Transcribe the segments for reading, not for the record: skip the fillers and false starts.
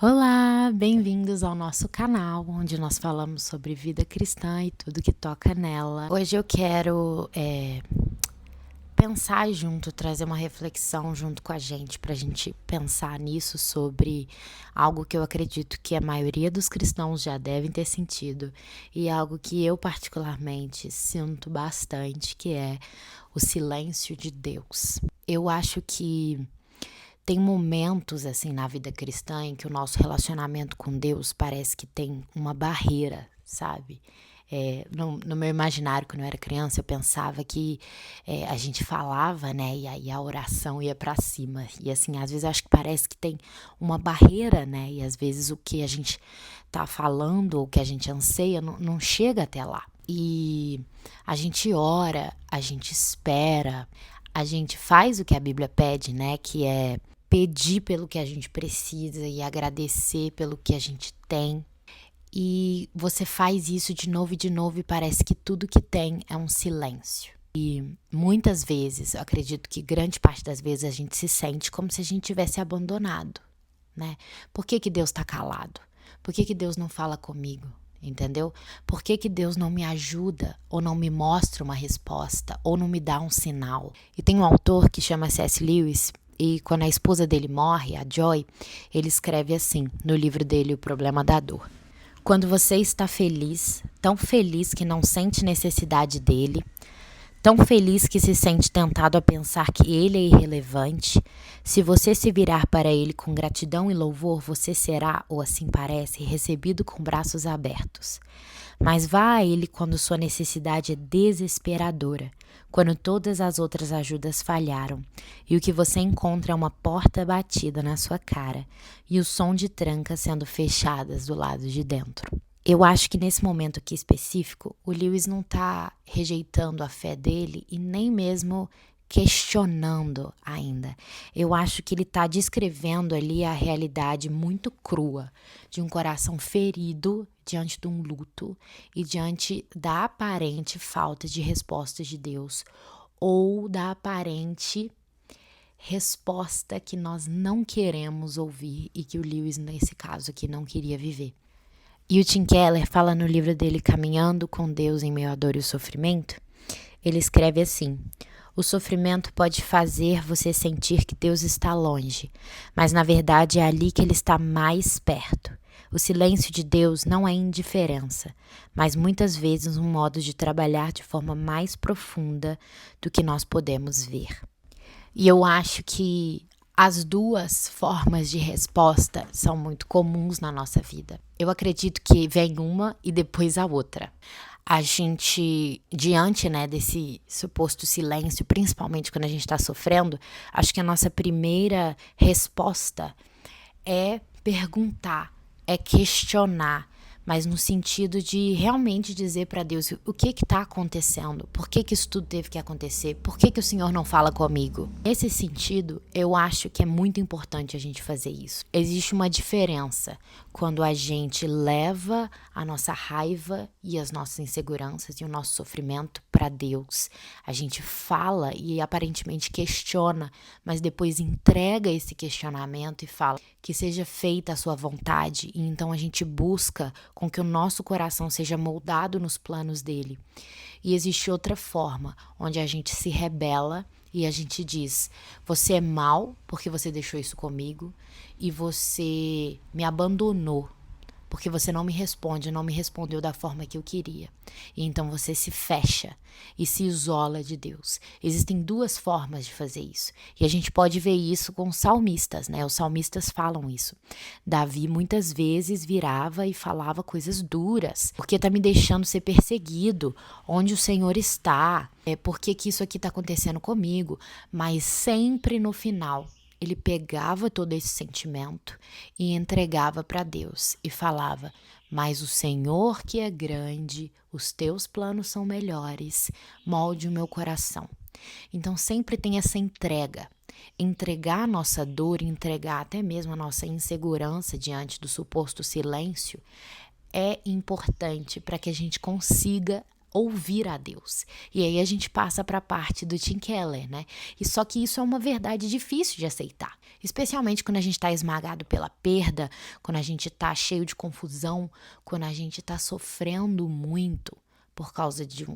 Olá, bem-vindos ao nosso canal, onde nós falamos sobre vida cristã e tudo que toca nela. Hoje eu quero pensar junto, trazer uma reflexão junto com a gente, pra gente pensar nisso sobre algo que eu acredito que a maioria dos cristãos já devem ter sentido e algo que eu particularmente sinto bastante, que é o silêncio de Deus. Eu acho que tem momentos assim na vida cristã em que o nosso relacionamento com Deus parece que tem uma barreira, sabe? No meu imaginário, quando eu era criança, eu pensava que a gente falava, né? E aí a oração ia pra cima. E assim, às vezes eu acho que parece que tem uma barreira, né? E às vezes o que a gente tá falando ou o que a gente anseia não chega até lá. E a gente ora, a gente espera, a gente faz o que a Bíblia pede, né? Que é pedir pelo que a gente precisa e agradecer pelo que a gente tem. E você faz isso de novo e de novo e parece que tudo que tem é um silêncio. E muitas vezes, eu acredito que grande parte das vezes a gente se sente como se a gente tivesse abandonado, né? Por que Deus está calado? Por que Deus não fala comigo? Entendeu? Por que Deus não me ajuda ou não me mostra uma resposta ou não me dá um sinal? E tem um autor que chama C.S. Lewis e quando a esposa dele morre, a Joy, ele escreve assim no livro dele O Problema da Dor. Quando você está feliz, tão feliz que não sente necessidade dele, tão feliz que se sente tentado a pensar que ele é irrelevante, se você se virar para ele com gratidão e louvor, você será, ou assim parece, recebido com braços abertos. Mas vá a ele quando sua necessidade é desesperadora, quando todas as outras ajudas falharam, e o que você encontra é uma porta batida na sua cara e o som de trancas sendo fechadas do lado de dentro. Eu acho que nesse momento aqui específico, o Lewis não está rejeitando a fé dele e nem mesmo questionando ainda. Eu acho que ele está descrevendo ali a realidade muito crua de um coração ferido diante de um luto e diante da aparente falta de resposta de Deus ou da aparente resposta que nós não queremos ouvir e que o Lewis, nesse caso aqui, não queria viver. E o Tim Keller fala no livro dele Caminhando com Deus em Meio à Dor e o Sofrimento, ele escreve assim: o sofrimento pode fazer você sentir que Deus está longe, mas na verdade é ali que ele está mais perto. O silêncio de Deus não é indiferença, mas muitas vezes um modo de trabalhar de forma mais profunda do que nós podemos ver. E eu acho que as duas formas de resposta são muito comuns na nossa vida. Eu acredito que vem uma e depois a outra. A gente, diante, né, desse suposto silêncio, principalmente quando a gente está sofrendo, acho que a nossa primeira resposta é perguntar, é questionar, mas no sentido de realmente dizer para Deus o que está acontecendo, por que isso tudo teve que acontecer, por que o Senhor não fala comigo. Nesse sentido, eu acho que é muito importante a gente fazer isso. Existe uma diferença quando a gente leva a nossa raiva e as nossas inseguranças e o nosso sofrimento para Deus. A gente fala e aparentemente questiona, mas depois entrega esse questionamento e fala que seja feita a sua vontade, e então a gente busca com que o nosso coração seja moldado nos planos dele. E existe outra forma, onde a gente se rebela e a gente diz: você é mau porque você deixou isso comigo e você me abandonou porque você não me responde, não me respondeu da forma que eu queria. E então você se fecha e se isola de Deus. Existem duas formas de fazer isso. E a gente pode ver isso com os salmistas, né? Os salmistas falam isso. Davi muitas vezes virava e falava coisas duras. Porque tá me deixando ser perseguido? Onde o Senhor está? Por que isso aqui tá acontecendo comigo? Mas sempre no final ele pegava todo esse sentimento e entregava para Deus e falava: mas o Senhor que é grande, os teus planos são melhores, molde o meu coração. Então sempre tem essa entrega. Entregar a nossa dor, entregar até mesmo a nossa insegurança diante do suposto silêncio é importante para que a gente consiga ouvir a Deus. E aí a gente passa para a parte do Tim Keller, né? E só que isso é uma verdade difícil de aceitar, especialmente quando a gente está esmagado pela perda, quando a gente está cheio de confusão, quando a gente está sofrendo muito por causa de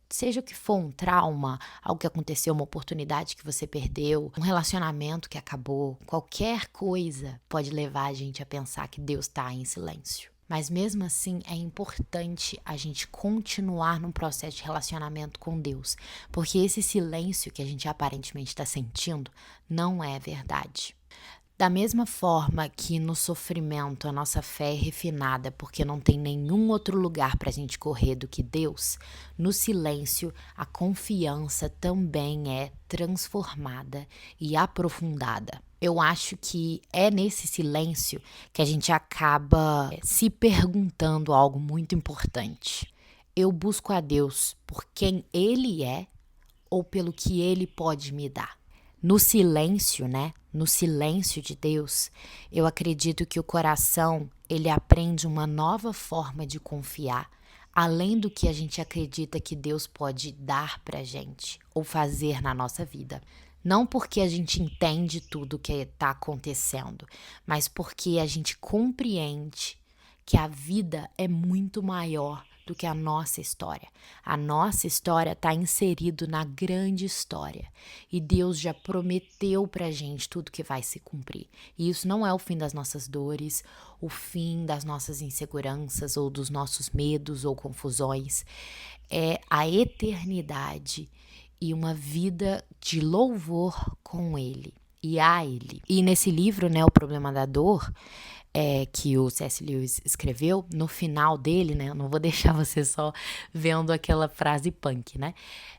seja o que for, um trauma, algo que aconteceu, uma oportunidade que você perdeu, um relacionamento que acabou, qualquer coisa pode levar a gente a pensar que Deus está em silêncio. Mas mesmo assim é importante a gente continuar num processo de relacionamento com Deus, porque esse silêncio que a gente aparentemente está sentindo não é verdade. Da mesma forma que no sofrimento a nossa fé é refinada porque não tem nenhum outro lugar para a gente correr do que Deus, no silêncio a confiança também é transformada e aprofundada. Eu acho que é nesse silêncio que a gente acaba se perguntando algo muito importante. Eu busco a Deus por quem Ele é ou pelo que Ele pode me dar? No silêncio, né? No silêncio de Deus, eu acredito que o coração, ele aprende uma nova forma de confiar, além do que a gente acredita que Deus pode dar pra gente ou fazer na nossa vida. Não porque a gente entende tudo o que está acontecendo, mas porque a gente compreende que a vida é muito maior do que a nossa história. A nossa história está inserida na grande história. E Deus já prometeu pra gente tudo que vai se cumprir. E isso não é o fim das nossas dores, o fim das nossas inseguranças ou dos nossos medos ou confusões. É a eternidade e uma vida de louvor com Ele e a Ele. E nesse livro, né, O Problema da Dor, que o C.S. Lewis escreveu, no final dele, né, eu não vou deixar você só vendo aquela frase punk, né,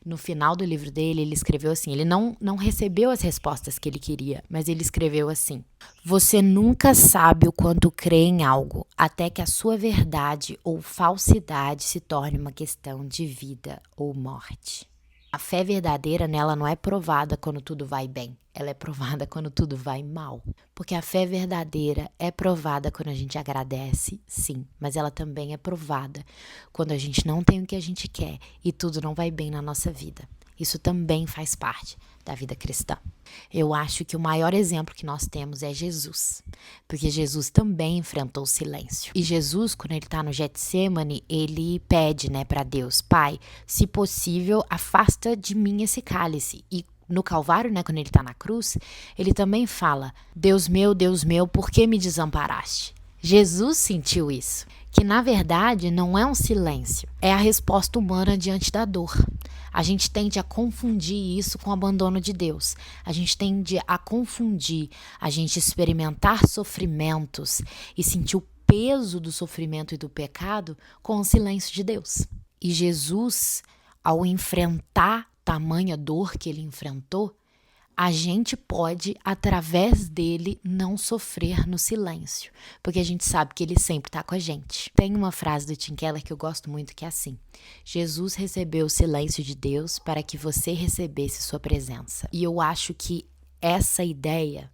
no final do livro dele, ele escreveu assim, ele não recebeu as respostas que ele queria, mas ele escreveu assim: você nunca sabe o quanto crê em algo, até que a sua verdade ou falsidade se torne uma questão de vida ou morte. A fé verdadeira nela não é provada quando tudo vai bem, ela é provada quando tudo vai mal. Porque a fé verdadeira é provada quando a gente agradece, sim, mas ela também é provada quando a gente não tem o que a gente quer e tudo não vai bem na nossa vida. Isso também faz parte da vida cristã. Eu acho que o maior exemplo que nós temos é Jesus, porque Jesus também enfrentou o silêncio. E Jesus, quando ele está no Getsêmani, ele pede, né, para Deus: Pai, se possível, afasta de mim esse cálice. E no Calvário, né, quando ele está na cruz, ele também fala: Deus meu, por que me desamparaste? Jesus sentiu isso, que na verdade não é um silêncio, é a resposta humana diante da dor. A gente tende a confundir isso com o abandono de Deus. A gente tende a confundir a gente experimentar sofrimentos e sentir o peso do sofrimento e do pecado com o silêncio de Deus. E Jesus, ao enfrentar tamanha dor que ele enfrentou, a gente pode, através dele, não sofrer no silêncio, porque a gente sabe que ele sempre está com a gente. Tem uma frase do Tim Keller que eu gosto muito, que é assim: Jesus recebeu o silêncio de Deus para que você recebesse sua presença. E eu acho que essa ideia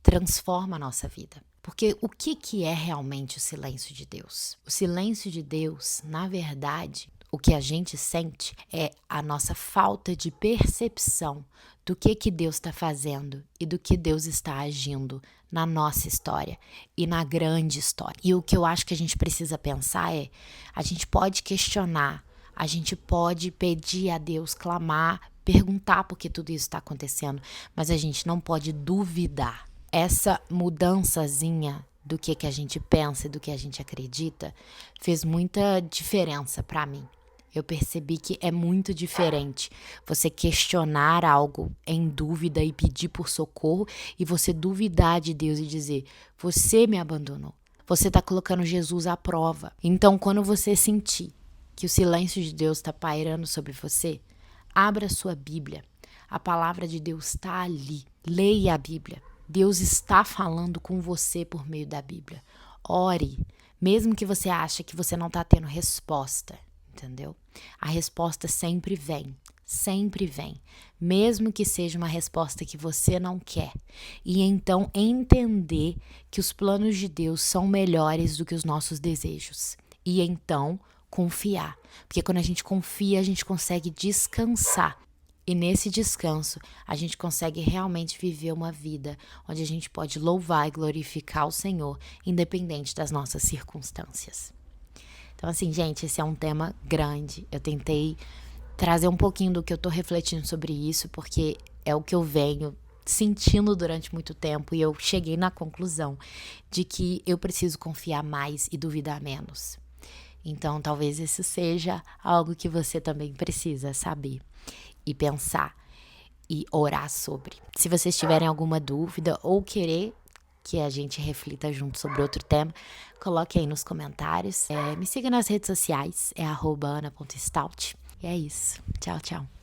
transforma a nossa vida. Porque o que é realmente o silêncio de Deus? O silêncio de Deus, na verdade, o que a gente sente é a nossa falta de percepção do que Deus está fazendo e do que Deus está agindo na nossa história e na grande história. E o que eu acho que a gente precisa pensar é: a gente pode questionar, a gente pode pedir a Deus, clamar, perguntar por que tudo isso está acontecendo, mas a gente não pode duvidar. Essa mudançazinha do que a gente pensa e do que a gente acredita fez muita diferença para mim. Eu percebi que é muito diferente você questionar algo em dúvida e pedir por socorro, e você duvidar de Deus e dizer: você me abandonou. Você está colocando Jesus à prova. Então, quando você sentir que o silêncio de Deus está pairando sobre você, abra sua Bíblia. A palavra de Deus está ali. Leia a Bíblia. Deus está falando com você por meio da Bíblia. Ore, mesmo que você ache que você não está tendo resposta. Entendeu? A resposta sempre vem, mesmo que seja uma resposta que você não quer. E então entender que os planos de Deus são melhores do que os nossos desejos. E então confiar. Porque quando a gente confia, a gente consegue descansar. E nesse descanso, a gente consegue realmente viver uma vida onde a gente pode louvar e glorificar o Senhor, independente das nossas circunstâncias. Então, assim, gente, esse é um tema grande. Eu tentei trazer um pouquinho do que eu tô refletindo sobre isso, porque é o que eu venho sentindo durante muito tempo, e eu cheguei na conclusão de que eu preciso confiar mais e duvidar menos. Então, talvez isso seja algo que você também precisa saber e pensar e orar sobre. Se vocês tiverem alguma dúvida ou querer que a gente reflita junto sobre outro tema, coloque aí nos comentários. Me siga nas redes sociais, @ana.stout. E é isso. Tchau, tchau.